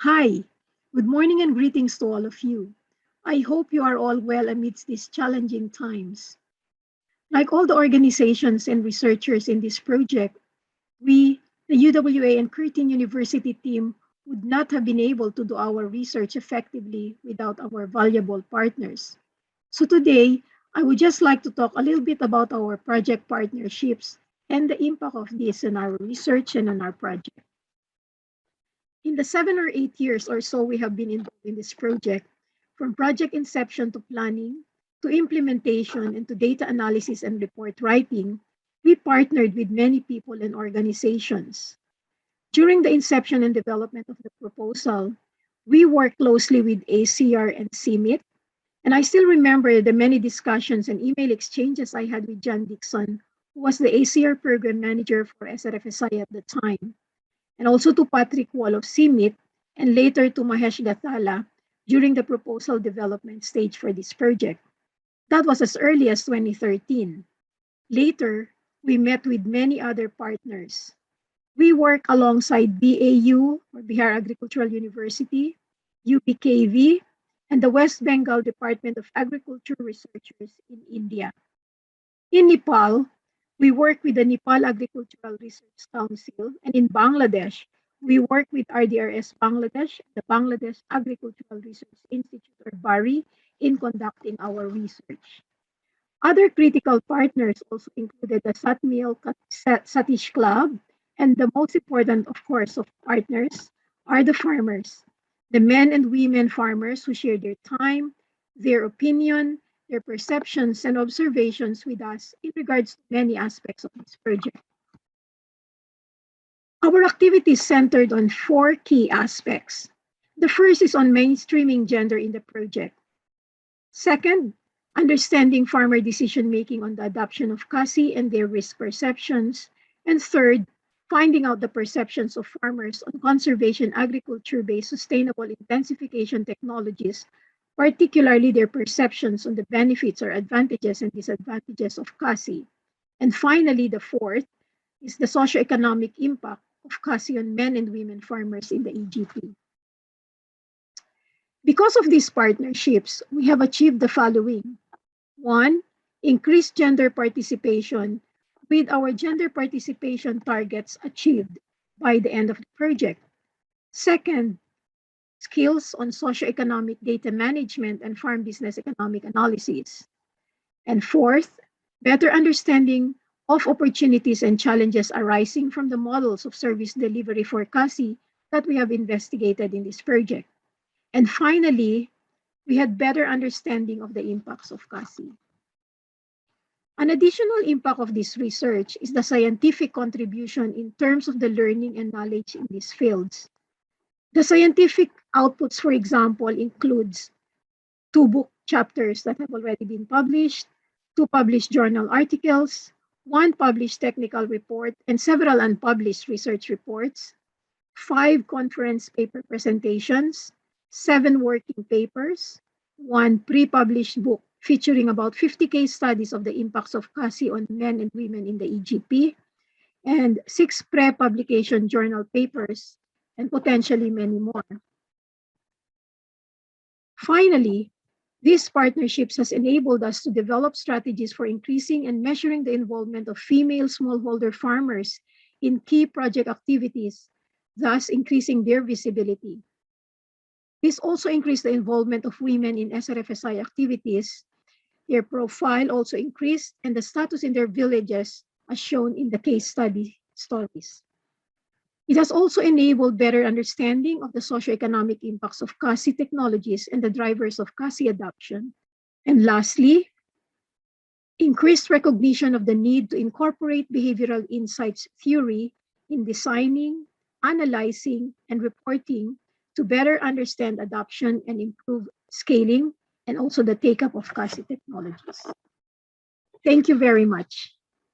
Hi, good morning and greetings to all of you. I hope you are all well amidst these challenging times. Like all the organizations and researchers in this project, we, the UWA and Curtin University team, would not have been able to do our research effectively without our valuable partners. So today, I would just like to talk a little bit about our project partnerships and the impact of this on our research and on our project. In the 7 or 8 years or so we have been involved in this project, from project inception to planning, to implementation, and to data analysis and report writing, we partnered with many people and organizations. During the inception and development of the proposal, we worked closely with ACR and CMIT, and I still remember the many discussions and email exchanges I had with John Dixon, who was the ACR program manager for SRFSI at the time, and also to Patrick Wall of CMIT, and later to Mahesh Gathala during the proposal development stage for this project. That was as early as 2013. Later, we met with many other partners. We work alongside BAU, or Bihar Agricultural University, UPKV, and the West Bengal Department of Agriculture researchers in India. In Nepal, we work with the Nepal Agricultural Research Council, and in Bangladesh, we work with RDRS Bangladesh, the Bangladesh Agricultural Research Institute, or BARI, in conducting our research. Other critical partners also included the Satmil Satish Club, and the most important, of course, of partners are the farmers, the men and women farmers who share their time, their opinion, their perceptions and observations with us in regards to many aspects of this project. Our activities centered on four key aspects. The first is on mainstreaming gender in the project. Second, understanding farmer decision-making on the adoption of CASI and their risk perceptions. And third, finding out the perceptions of farmers on conservation agriculture-based sustainable intensification technologies, particularly their perceptions on the benefits or advantages and disadvantages of CASI. And finally, the fourth is the socioeconomic impact of CASI on men and women farmers in the EGP. Because of these partnerships, we have achieved the following. One, increased gender participation, with our gender participation targets achieved by the end of the project. Second, skills on socioeconomic data management and farm business economic analysis. And fourth, better understanding of opportunities and challenges arising from the models of service delivery for CASI that we have investigated in this project. And finally, we had better understanding of the impacts of CASI. An additional impact of this research is the scientific contribution in terms of the learning and knowledge in these fields. The scientific outputs, for example, includes 2 book chapters that have already been published, 2 published journal articles, 1 published technical report, and several unpublished research reports, 5 conference paper presentations, 7 working papers, 1 pre-published book featuring about 50 case studies of the impacts of CASI on men and women in the EGP, and 6 pre-publication journal papers, and potentially many more. Finally, these partnerships has enabled us to develop strategies for increasing and measuring the involvement of female smallholder farmers in key project activities, thus increasing their visibility. This also increased the involvement of women in SRFSI activities. Their profile also increased, and the status in their villages, as shown in the case study stories. It has also enabled better understanding of the socioeconomic impacts of CASI technologies and the drivers of CASI adoption. And lastly, increased recognition of the need to incorporate behavioral insights theory in designing, analyzing, and reporting to better understand adoption and improve scaling, and also the take-up of CASI technologies. Thank you very much.